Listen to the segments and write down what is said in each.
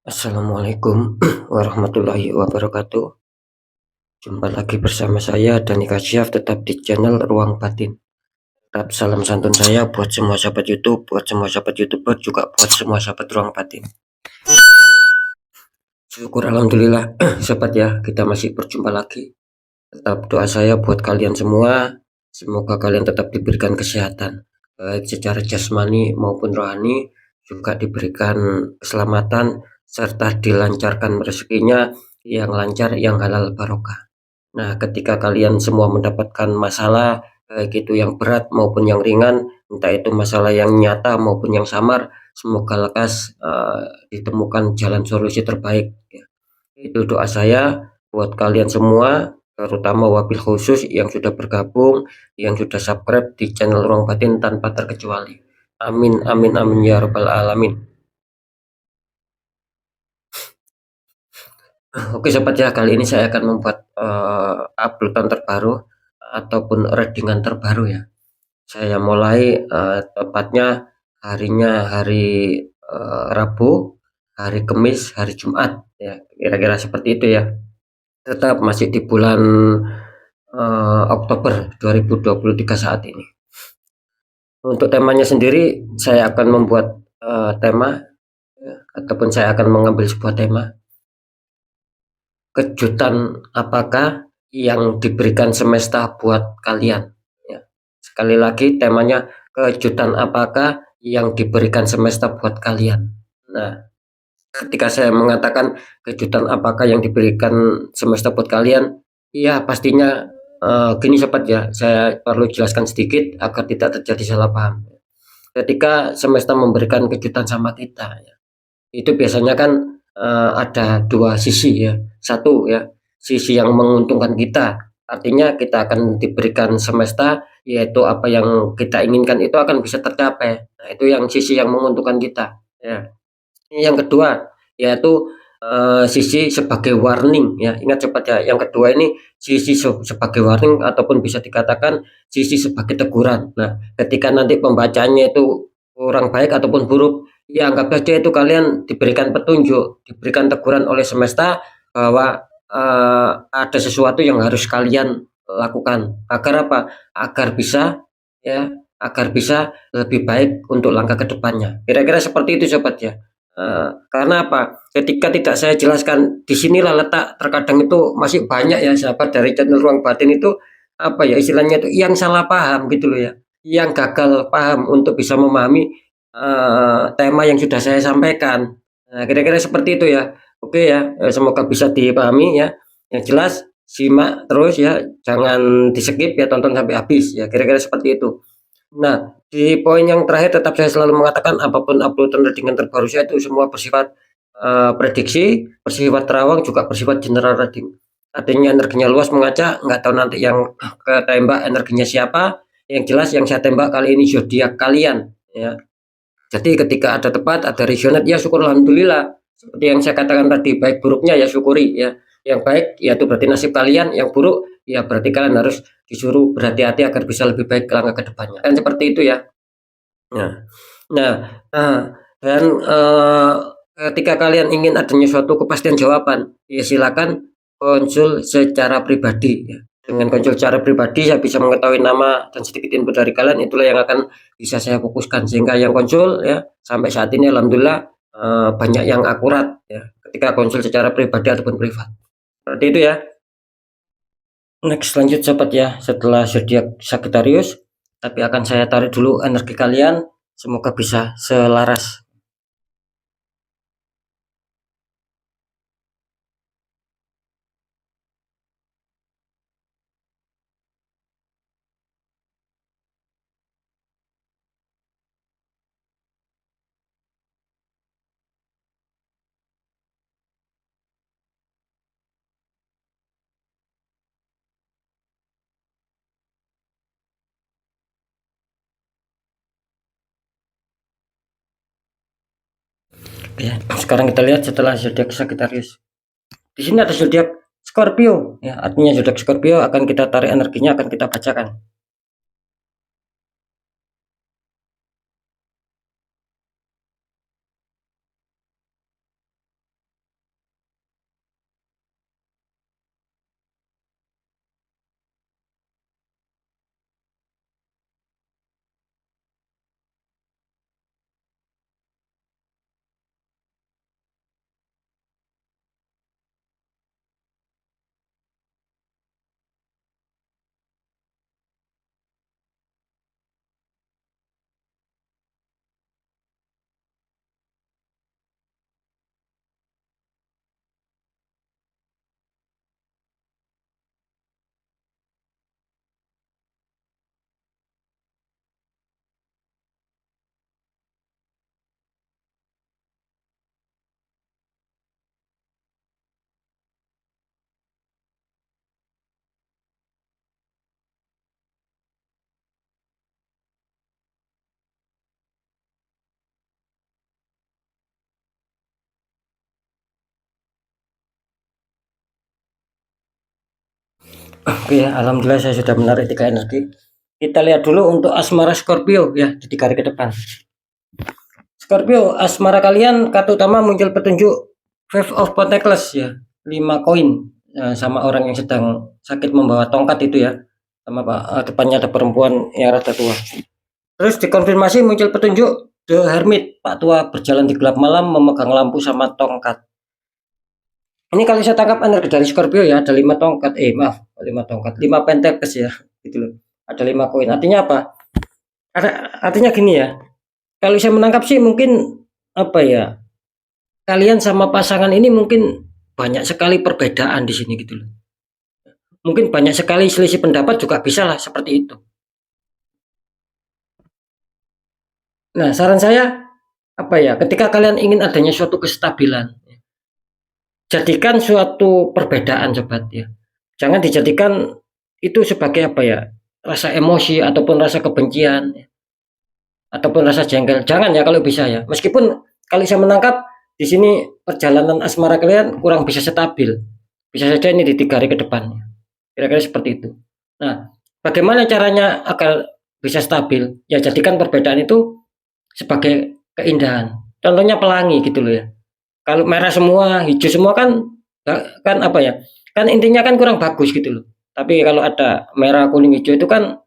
Assalamualaikum warahmatullahi wabarakatuh. Jumpa lagi bersama saya Dani Kasyaf, tetap di channel Ruang Batin. Tetap salam santun saya buat semua sahabat YouTube, buat semua sahabat YouTuber, juga buat semua sahabat Ruang Batin. Syukur alhamdulillah sahabat ya, kita masih berjumpa lagi. Tetap doa saya buat kalian semua, semoga kalian tetap diberikan kesehatan, baik secara jasmani maupun rohani, juga diberikan keselamatan serta dilancarkan rezekinya yang lancar, yang halal barokah. Nah, ketika kalian semua mendapatkan masalah, baik itu yang berat maupun yang ringan, entah itu masalah yang nyata maupun yang samar, semoga lekas ditemukan jalan solusi terbaik. Ya. Itu doa saya buat kalian semua, terutama wabil khusus yang sudah bergabung, yang sudah subscribe di channel Ruang Batin tanpa terkecuali. Amin, amin, amin ya rabbal alamin. Oke sobat ya, kali ini saya akan membuat uploadan terbaru ataupun readingan terbaru ya. Saya mulai tepatnya harinya hari Rabu, hari Kamis, hari Jumat ya, kira-kira seperti itu ya. Tetap masih di bulan Oktober 2023 saat ini. Untuk temanya sendiri saya akan membuat tema ya, ataupun saya akan mengambil sebuah tema, kejutan apakah yang diberikan semesta buat kalian ya. Sekali lagi temanya, kejutan apakah yang diberikan semesta buat kalian. Nah, ketika saya mengatakan kejutan apakah yang diberikan semesta buat kalian, iya pastinya gini sobat ya, saya perlu jelaskan sedikit agar tidak terjadi salah paham. Ketika semesta memberikan kejutan sama kita ya, itu biasanya kan ada dua sisi ya. Satu ya, sisi yang menguntungkan kita, artinya kita akan diberikan semesta, yaitu apa yang kita inginkan itu akan bisa tercapai. Nah, itu yang sisi yang menguntungkan kita ya. Yang kedua yaitu sisi sebagai warning ya. Ingat cepat ya, yang kedua ini sisi sebagai warning ataupun bisa dikatakan sisi sebagai teguran. Nah, ketika nanti pembacanya itu kurang baik ataupun buruk, ya anggap saja itu kalian diberikan petunjuk, diberikan teguran oleh semesta bahwa ada sesuatu yang harus kalian lakukan agar apa? Agar bisa ya, agar bisa lebih baik untuk langkah kedepannya. Kira-kira seperti itu sobat ya. Karena apa? Ketika tidak saya jelaskan, disinilah letak terkadang itu masih banyak ya sahabat dari channel Ruang Batin itu apa ya istilahnya itu yang salah paham gitu loh ya, yang gagal paham untuk bisa memahami tema yang sudah saya sampaikan. Nah, kira-kira seperti itu ya. Oke ya, semoga bisa dipahami ya. Yang jelas simak terus ya, jangan di skip ya, tonton sampai habis ya. Kira-kira seperti itu. Nah, di poin yang terakhir tetap saya selalu mengatakan apapun uploadan readingan terbaru saya itu semua bersifat prediksi, bersifat terawang, juga bersifat general reading. Artinya energinya luas mengacak, nggak tahu nanti yang ketembak energinya siapa. Yang jelas yang saya tembak kali ini zodiak kalian ya. Jadi ketika ada tepat, ada resonate ya syukur alhamdulillah. Seperti yang saya katakan tadi, baik buruknya ya syukuri ya. Yang baik ya itu berarti nasib kalian, yang buruk ya berarti kalian harus disuruh berhati-hati agar bisa lebih baik ke langkah ke depannya. Kan seperti itu ya. Nah, nah, nah dan ketika kalian ingin adanya suatu kepastian jawaban, ya silakan konsul secara pribadi ya. Dengan konsul secara pribadi saya bisa mengetahui nama dan sedikit info dari kalian, itulah yang akan bisa saya fokuskan sehingga yang konsul ya sampai saat ini alhamdulillah banyak yang akurat ya ketika konsul secara pribadi ataupun privat. Seperti itu ya. Next lanjut sobat ya, setelah zodiak Sagittarius, tapi akan saya tarik dulu energi kalian, semoga bisa selaras. Ya, sekarang kita lihat setelah zodiak Sagittarius. Di sini ada zodiak Scorpio, ya, artinya zodiak Scorpio akan kita tarik energinya, akan kita bacakan. Oke, alhamdulillah saya sudah menarik 3 energi. Kita lihat dulu untuk asmara Scorpio ya di 3 hari ke depan. Scorpio, asmara kalian kartu utama muncul petunjuk Five of Pentacles ya, 5 koin sama orang yang sedang sakit membawa tongkat itu ya. Sama depannya ada perempuan yang rada tua. Terus dikonfirmasi muncul petunjuk The Hermit, Pak tua berjalan di gelap malam memegang lampu sama tongkat. Ini kalau saya tangkap energi dari Scorpio ya, ada 5 tongkat, 5 tongkat, 5 pentacles ya, gitu loh. Ada 5 koin. Artinya apa? Artinya gini ya. Kalau saya menangkap sih mungkin apa ya? Kalian sama pasangan ini mungkin banyak sekali perbedaan di sini gitu loh. Mungkin banyak sekali selisih pendapat juga bisa lah seperti itu. Nah, saran saya apa ya? Ketika kalian ingin adanya suatu kestabilan, jadikan suatu perbedaan sobat ya. Jangan dijadikan itu sebagai apa ya? Rasa emosi ataupun rasa kebencian ya, ataupun rasa jengkel. Jangan ya kalau bisa ya. Meskipun kalau saya menangkap di sini perjalanan asmara kalian kurang bisa stabil. Bisa saja ini di 3 hari ke depan. Kira-kira seperti itu. Nah, bagaimana caranya agar bisa stabil? Ya jadikan perbedaan itu sebagai keindahan. Contohnya pelangi gitu loh ya. Kalau merah semua, hijau semua kan apa ya? Kan intinya kan kurang bagus gitu loh. Tapi kalau ada merah, kuning, hijau itu kan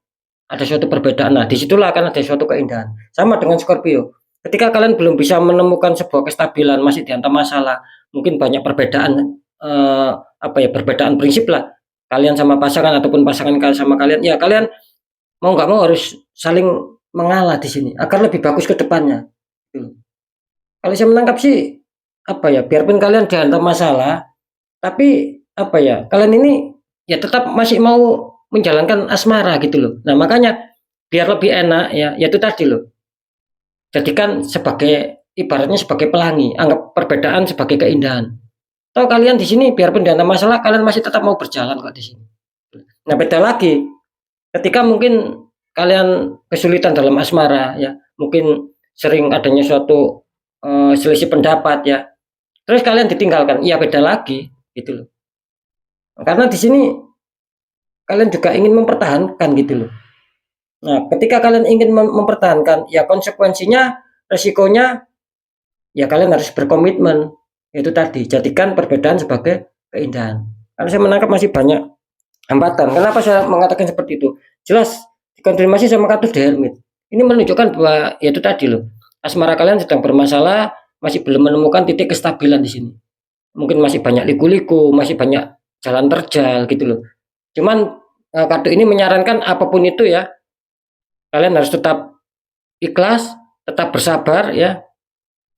ada suatu perbedaan. Nah, disitulah akan ada suatu keindahan. Sama dengan Scorpio. Ketika kalian belum bisa menemukan sebuah kestabilan, masih dihantam masalah, mungkin banyak perbedaan apa ya, perbedaan prinsip lah. Kalian sama pasangan ataupun pasangan kalian sama kalian, ya kalian mau nggak mau harus saling mengalah di sini agar lebih bagus ke depannya. Gitu. Kalau saya menangkap sih apa ya, biarpun kalian dihantam masalah, tapi apa ya, kalian ini ya tetap masih mau menjalankan asmara gitu loh. Nah, makanya biar lebih enak ya, itu tadi loh. Jadikan sebagai ibaratnya sebagai pelangi, anggap perbedaan sebagai keindahan. Toh kalian di sini biarpun dihantam masalah, kalian masih tetap mau berjalan kok di sini. Nah, beda lagi ketika mungkin kalian kesulitan dalam asmara ya, mungkin sering adanya suatu selisih pendapat ya. Terus kalian ditinggalkan, ya beda lagi gitu loh. Karena di sini kalian juga ingin mempertahankan gitu loh. Nah, ketika kalian ingin mempertahankan, ya konsekuensinya, resikonya, ya kalian harus berkomitmen. Itu tadi, jadikan perbedaan sebagai keindahan. Karena saya menangkap masih banyak hambatan. Kenapa saya mengatakan seperti itu? Jelas dikonfirmasi sama kartu The Hermit. Ini menunjukkan bahwa ya itu tadi loh. Asmara kalian sedang bermasalah, masih belum menemukan titik kestabilan di sini. Mungkin masih banyak liku-liku, masih banyak jalan terjal gitu loh. Cuman kartu ini menyarankan apapun itu ya, kalian harus tetap ikhlas, tetap bersabar ya,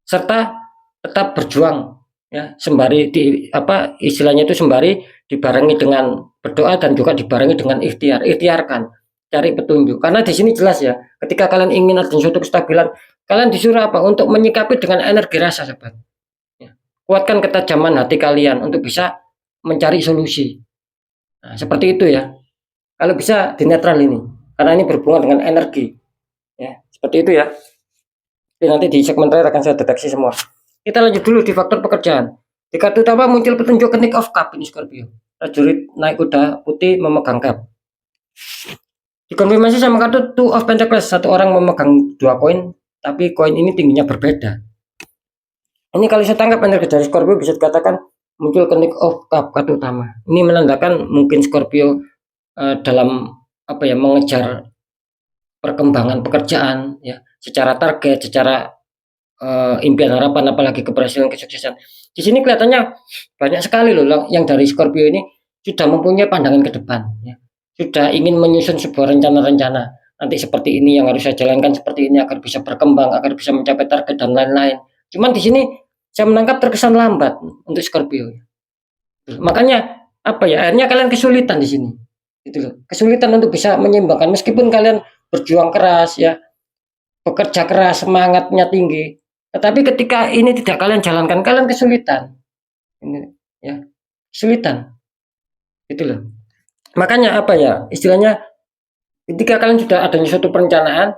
serta tetap berjuang ya, sembari apa istilahnya itu sembari dibarengi dengan berdoa dan juga dibarengi dengan ikhtiar. Ikhtiarkan, cari petunjuk. Karena di sini jelas ya, ketika kalian ingin ada suatu kestabilan, kalian disuruh apa? Untuk menyikapi dengan energi rasa, sobat. Ya. Kuatkan ketajaman hati kalian untuk bisa mencari solusi. Nah, seperti itu ya. Kalau bisa di netral ini, karena ini berhubungan dengan energi. Ya, seperti itu ya. Jadi nanti di segmen terakhir akan saya deteksi semua. Kita lanjut dulu di faktor pekerjaan. Di kartu utama muncul petunjuk King of Cup ini Scorpio. Prajurit naik kuda putih memegang cup. Dikonfirmasi sama kartu Two of Pentacles. Satu orang memegang 2 koin, tapi koin ini tingginya berbeda. Ini kalau saya tangkap energi dari Scorpio bisa dikatakan muncul King of Cup kartu utama. Ini menandakan mungkin Scorpio dalam apa ya, mengejar perkembangan pekerjaan ya, secara target, secara impian harapan, apalagi keberhasilan kesuksesan. Di sini kelihatannya banyak sekali loh yang dari Scorpio ini sudah mempunyai pandangan ke depan ya. Sudah ingin menyusun sebuah rencana-rencana. Nanti seperti ini yang harus saya jalankan, seperti ini agar bisa berkembang, agar bisa mencapai target dan lain-lain. Cuman di sini saya menangkap terkesan lambat untuk Scorpio. Makanya apa ya, akhirnya kalian kesulitan di sini. Gitu loh. Kesulitan untuk bisa menyeimbangkan meskipun kalian berjuang keras ya, bekerja keras, semangatnya tinggi. Tetapi ketika ini tidak kalian jalankan, kalian kesulitan. Ini ya, kesulitan. Gitu loh. Makanya apa ya, istilahnya ketika kalian sudah adanya suatu perencanaan,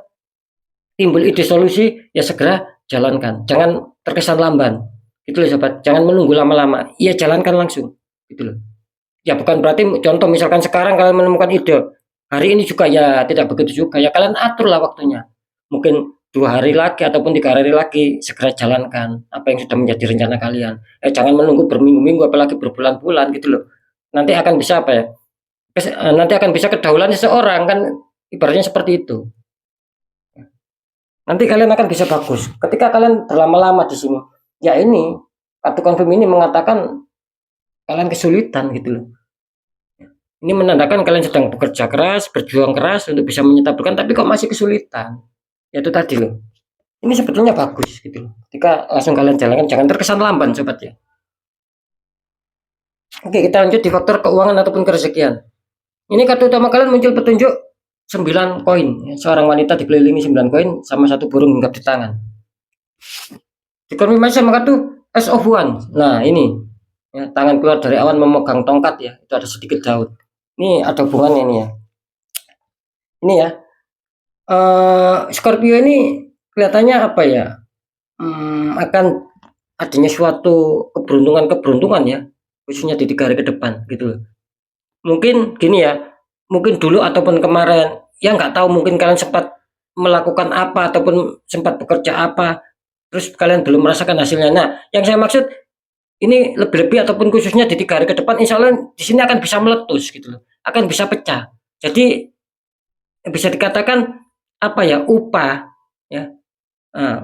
timbul ide solusi, ya segera jalankan. Jangan terkesan lamban. Gitu loh sobat. Jangan menunggu lama-lama. Iya, jalankan langsung. Gitu loh. Ya bukan berarti contoh misalkan sekarang kalian menemukan ide, hari ini juga ya tidak begitu juga, ya kalian aturlah waktunya. Mungkin 2 hari lagi ataupun 3 hari lagi segera jalankan apa yang sudah menjadi rencana kalian. Jangan menunggu berminggu-minggu apalagi berbulan-bulan gitu loh. Nanti akan bisa apa ya, nanti akan bisa kedaulatan seseorang kan ibaratnya seperti itu. Nanti kalian akan bisa bagus. Ketika kalian berlama-lama di sini, ya ini kartu confirm ini mengatakan kalian kesulitan gitu loh. Ini menandakan kalian sedang bekerja keras, berjuang keras untuk bisa menyetapkan, tapi kok masih kesulitan. Ya itu tadi loh. Ini sebetulnya bagus gitu loh. Ketika langsung kalian jalankan, jangan terkesan lamban sobat ya. Oke, kita lanjut di faktor keuangan ataupun kerezekian. Ini kartu utama kalian muncul petunjuk 9 koin. Seorang wanita dikelilingi 9 koin sama satu burung hinggap di tangan. Dikonfirmasi sama kartu S of One. Nah ini, ya, tangan keluar dari awan memegang tongkat ya. Itu ada sedikit daun. Ini ada hubungannya ini ya. Ini ya, Scorpio ini kelihatannya apa ya, akan adanya suatu keberuntungan-keberuntungan ya, khususnya di 3 hari ke depan gitu loh. Mungkin gini ya, mungkin dulu ataupun kemarin, ya nggak tahu mungkin kalian sempat melakukan apa ataupun sempat bekerja apa, terus kalian belum merasakan hasilnya. Nah, yang saya maksud ini lebih-lebih ataupun khususnya di 3 hari ke depan insya Allah di sini akan bisa meletus gitu loh, akan bisa pecah. Jadi bisa dikatakan apa ya, upah ya,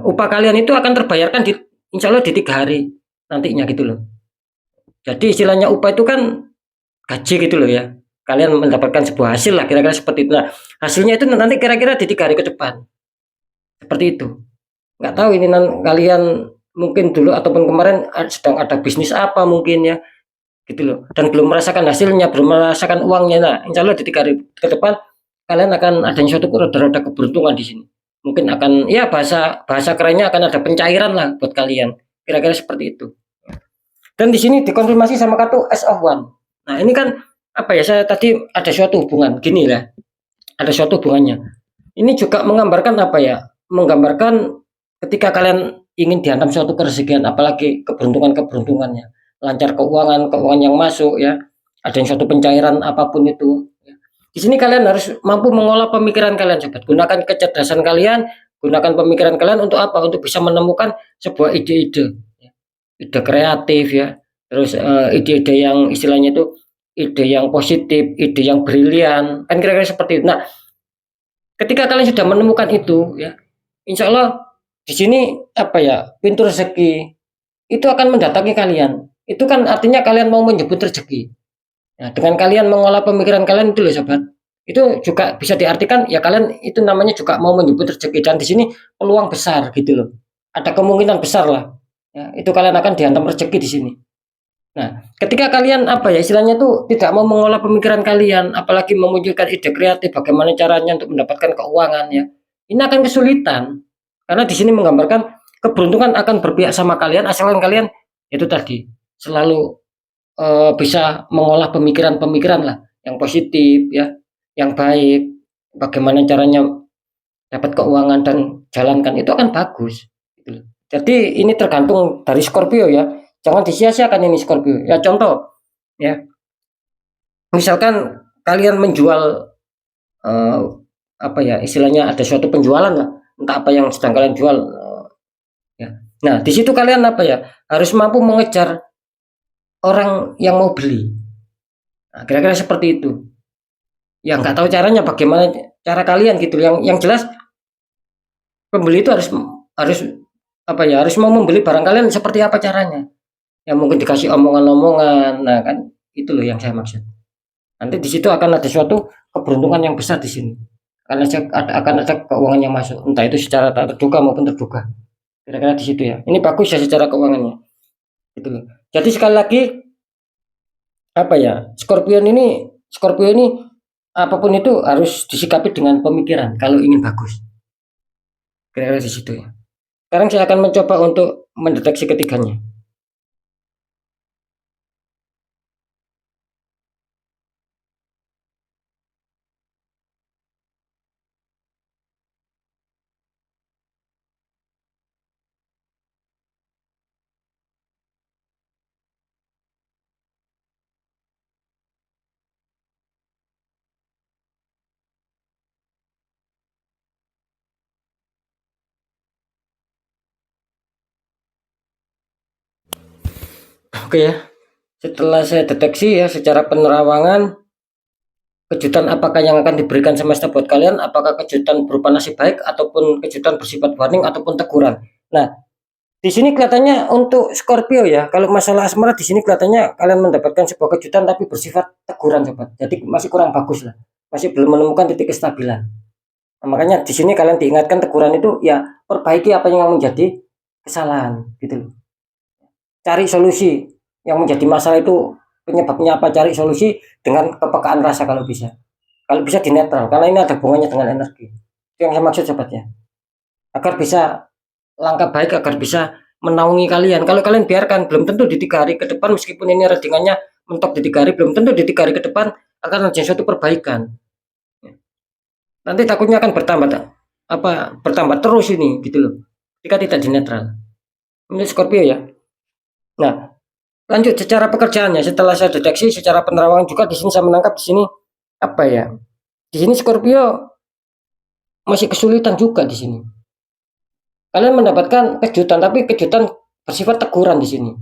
upah kalian itu akan terbayarkan di insya Allah di 3 hari nantinya gitu loh. Jadi istilahnya upah itu kan gaji gitu loh ya. Kalian mendapatkan sebuah hasil lah kira-kira seperti itu. Nah, hasilnya itu nanti kira-kira di 3 hari ke depan. Seperti itu. Nggak tahu ini kalian mungkin dulu ataupun kemarin sedang ada bisnis apa mungkin ya gitu loh. Dan belum merasakan hasilnya, belum merasakan uangnya. Nah, insya Allah di 3 hari ke depan kalian akan adanya suatu roda-roda keberuntungan di sini. Mungkin akan ya bahasa bahasa kerennya akan ada pencairan lah buat kalian. Kira-kira seperti itu. Dan di sini dikonfirmasi sama kartu S of One. Nah, ini kan apa ya? Saya tadi ada suatu hubungan gini lah. Ada suatu hubungannya. Ini juga menggambarkan apa ya? Menggambarkan ketika kalian ingin dihantam suatu kerezekian, apalagi keberuntungan-keberuntungannya, lancar keuangan, keuangan yang masuk ya, ada yang suatu pencairan apapun itu. Di sini kalian harus mampu mengolah pemikiran kalian, sobat. Gunakan kecerdasan kalian, gunakan pemikiran kalian untuk apa? Untuk bisa menemukan sebuah ide-ide, ide kreatif ya. Terus ide-ide yang istilahnya itu ide yang positif, ide yang brilian, kan kira-kira seperti itu. Nah, ketika kalian sudah menemukan itu ya, insya Allah di sini apa ya, pintu rezeki itu akan mendatangi kalian. Itu kan artinya kalian mau menyebut rezeki. Nah, dengan kalian mengolah pemikiran kalian itu loh sobat. Itu juga bisa diartikan ya kalian itu namanya juga mau menyebut rezeki dan di sini peluang besar gitu loh. Ada kemungkinan besar lah. Ya, itu kalian akan dihantam rezeki di sini. Nah, ketika kalian apa ya istilahnya tuh tidak mau mengolah pemikiran kalian, apalagi memunculkan ide kreatif bagaimana caranya untuk mendapatkan keuangan ya, ini akan kesulitan. Karena di sini menggambarkan keberuntungan akan berpihak sama kalian asalkan kalian itu tadi selalu bisa mengolah pemikiran-pemikiran lah yang positif ya, yang baik, bagaimana caranya dapat keuangan dan jalankan itu akan bagus. Gitu. Jadi ini tergantung dari Scorpio ya. Jangan disia-siakan ini Scorpio. Ya contoh ya, misalkan kalian menjual eh, apa ya istilahnya ada suatu penjualan lah, entah apa yang sedang kalian jual ya. Nah, di situ kalian apa ya harus mampu mengejar orang yang mau beli. Nah, kira-kira seperti itu. Ya nggak tahu caranya bagaimana cara kalian gitu. Yang jelas pembeli itu harus apa ya harus mau membeli barang kalian seperti apa caranya. Ya mungkin dikasih omongan-omongan. Nah kan itu loh yang saya maksud. Nanti di situ akan ada suatu keberuntungan yang besar di sini. Akan ada keuangan yang masuk, entah itu secara tak terduga maupun terduga. Kira-kira di situ ya. Ini bagus ya secara keuangannya. Gitu loh. Jadi sekali lagi apa ya? Scorpio ini apapun itu harus disikapi dengan pemikiran kalau ingin bagus. Kira-kira di situ ya. Sekarang saya akan mencoba untuk mendeteksi ketiganya. Oke ya, setelah saya deteksi ya secara penerawangan, kejutan apakah yang akan diberikan semesta buat kalian, apakah kejutan berupa nasib baik ataupun kejutan bersifat warning ataupun teguran. Nah, di sini kelihatannya untuk Scorpio ya, kalau masalah asmara di sini kelihatannya kalian mendapatkan sebuah kejutan tapi bersifat teguran sobat. Jadi masih kurang bagus lah, masih belum menemukan titik kestabilan. Nah, makanya di sini kalian diingatkan teguran itu ya perbaiki apa yang menjadi kesalahan gitu loh. Cari solusi yang menjadi masalah itu penyebabnya apa, cari solusi dengan kepekaan rasa kalau bisa. Kalau bisa di netral karena ini ada hubungannya dengan energi. Itu yang saya maksud sobat ya. Agar bisa langkah baik agar bisa menaungi kalian. Kalau kalian biarkan belum tentu di 3 hari ke depan meskipun ini readingannya mentok di 3 hari belum tentu di 3 hari ke depan akan terjadi suatu perbaikan. Nanti takutnya akan bertambah terus ini gitu loh. Jika tidak di netral. Ini Scorpio ya. Nah, lanjut secara pekerjaannya setelah saya deteksi secara penerawangan juga di sini saya menangkap di sini apa ya? Di sini Scorpio masih kesulitan juga di sini. Kalian mendapatkan kejutan tapi kejutan bersifat teguran di sini.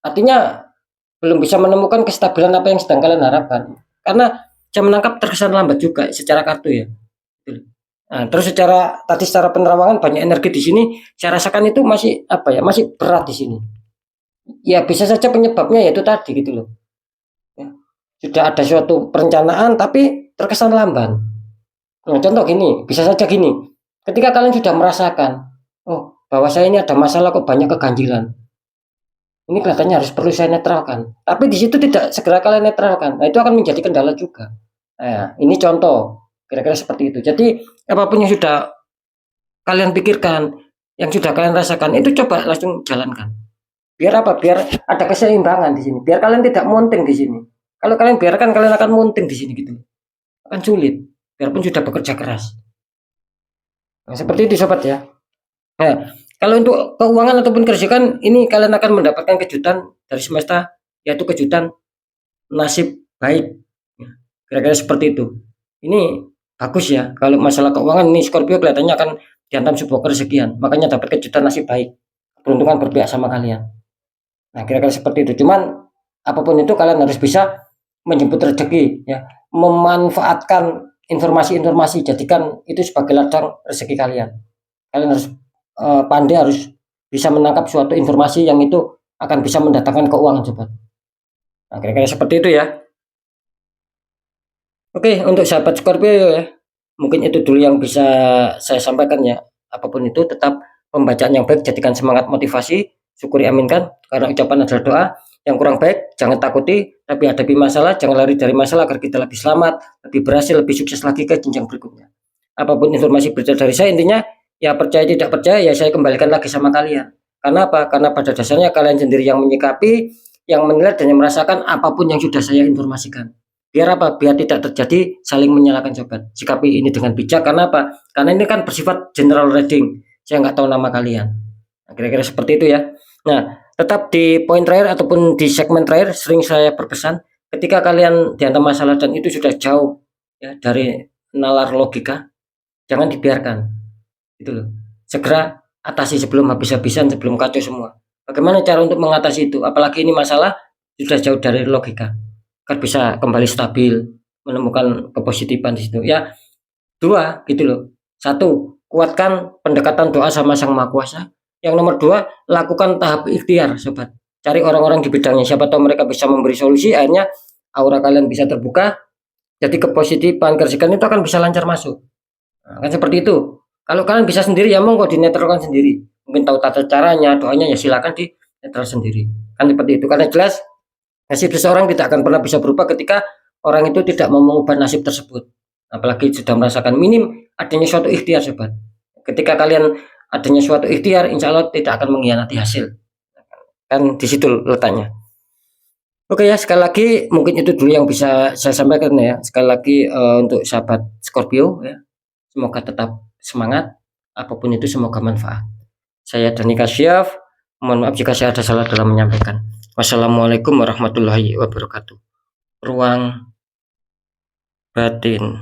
Artinya belum bisa menemukan kestabilan apa yang sedang kalian harapkan. Karena saya menangkap terkesan lambat juga secara kartu ya. Nah, terus secara penerawangan banyak energi di sini. Saya rasakan itu masih masih berat di sini. Ya bisa saja penyebabnya yaitu tadi gitu loh. Ya, sudah ada suatu perencanaan tapi terkesan lamban. Nah, contoh gini, bisa saja gini. Ketika kalian sudah merasakan, oh bahwa saya ini ada masalah kok banyak keganjilan. Ini kelihatannya harus perlu saya netralkan. Tapi di situ tidak segera kalian netralkan. Nah, itu akan menjadi kendala juga. Nah, ini contoh kira-kira seperti itu. Jadi apapun yang sudah kalian pikirkan, yang sudah kalian rasakan itu coba langsung jalankan. Biar apa? Biar ada keseimbangan di sini. Biar kalian tidak munting di sini. Kalau kalian biarkan kalian akan munting di sini gitu. Akan sulit. Biarpun sudah bekerja keras. Nah, seperti itu sobat ya. Nah, kalau untuk keuangan ataupun kerjaan ini kalian akan mendapatkan kejutan dari semesta yaitu kejutan nasib baik. Kira-kira seperti itu. Ini bagus ya. Kalau masalah keuangan ini Scorpio kelihatannya akan dihantam sebuah kerezekian. Makanya dapat kejutan nasib baik. Peruntungan berpihak sama kalian. Nah, kira-kira seperti itu. Cuman apapun itu kalian harus bisa menjemput rezeki ya, memanfaatkan informasi-informasi, jadikan itu sebagai ladang rezeki kalian. Kalian harus pandai, harus bisa menangkap suatu informasi yang itu akan bisa mendatangkan keuangan sobat. Nah, kira-kira seperti itu ya. Oke, untuk sahabat Scorpio ya, mungkin itu dulu yang bisa saya sampaikan ya. Apapun itu tetap pembacaan yang baik jadikan semangat motivasi, syukuri aminkan karena ucapan adalah doa. Yang kurang baik jangan takuti, tapi hadapi masalah, jangan lari dari masalah agar kita lebih selamat, lebih berhasil, lebih sukses lagi ke jenjang berikutnya. Apapun informasi berita dari saya intinya ya percaya tidak percaya ya saya kembalikan lagi sama kalian. Karena apa? Karena pada dasarnya kalian sendiri yang menyikapi, yang menilai dan yang merasakan apapun yang sudah saya informasikan. Biar apa? Biar tidak terjadi saling menyalahkan sobat. Sikapi ini dengan bijak karena apa? Karena ini kan bersifat general reading. Saya nggak tahu nama kalian. Nah, kira-kira seperti itu ya. Nah, tetap di poin terakhir ataupun di segmen terakhir sering saya berpesan ketika kalian dihantam masalah dan itu sudah jauh ya dari nalar logika, jangan dibiarkan. Gitu loh. Segera atasi sebelum habis-habisan, sebelum kacau semua. Bagaimana cara untuk mengatasi itu? Apalagi ini masalah sudah jauh dari logika. Agar bisa kembali stabil, menemukan kepositifan di situ. Ya, 2 gitu loh. 1, kuatkan pendekatan doa sama Sang Maha Kuasa. Yang nomor 2, lakukan tahap ikhtiar, sobat. Cari orang-orang di bidangnya, siapa tahu mereka bisa memberi solusi, akhirnya aura kalian bisa terbuka, jadi kepositifan, kerjaan itu akan bisa lancar masuk. Nah, kan seperti itu. Kalau kalian bisa sendiri ya monggo dinetralkan sendiri. Mungkin tahu tata caranya, doanya ya silakan di netral sendiri. Kan seperti itu. Karena jelas nasib seseorang tidak akan pernah bisa berubah ketika orang itu tidak mau mengubah nasib tersebut. Apalagi sudah merasakan minim adanya suatu ikhtiar, sobat. Ketika kalian adanya suatu ikhtiar, insya Allah tidak akan mengkhianati hasil. Kan di situ letaknya. Oke ya, sekali lagi mungkin itu dulu yang bisa saya sampaikan ya. Sekali lagi untuk sahabat Scorpio ya, semoga tetap semangat. Apapun itu semoga manfaat. Saya Dani Kasyaf. Mohon maaf jika saya ada salah dalam menyampaikan. Wassalamualaikum warahmatullahi wabarakatuh. Ruang batin.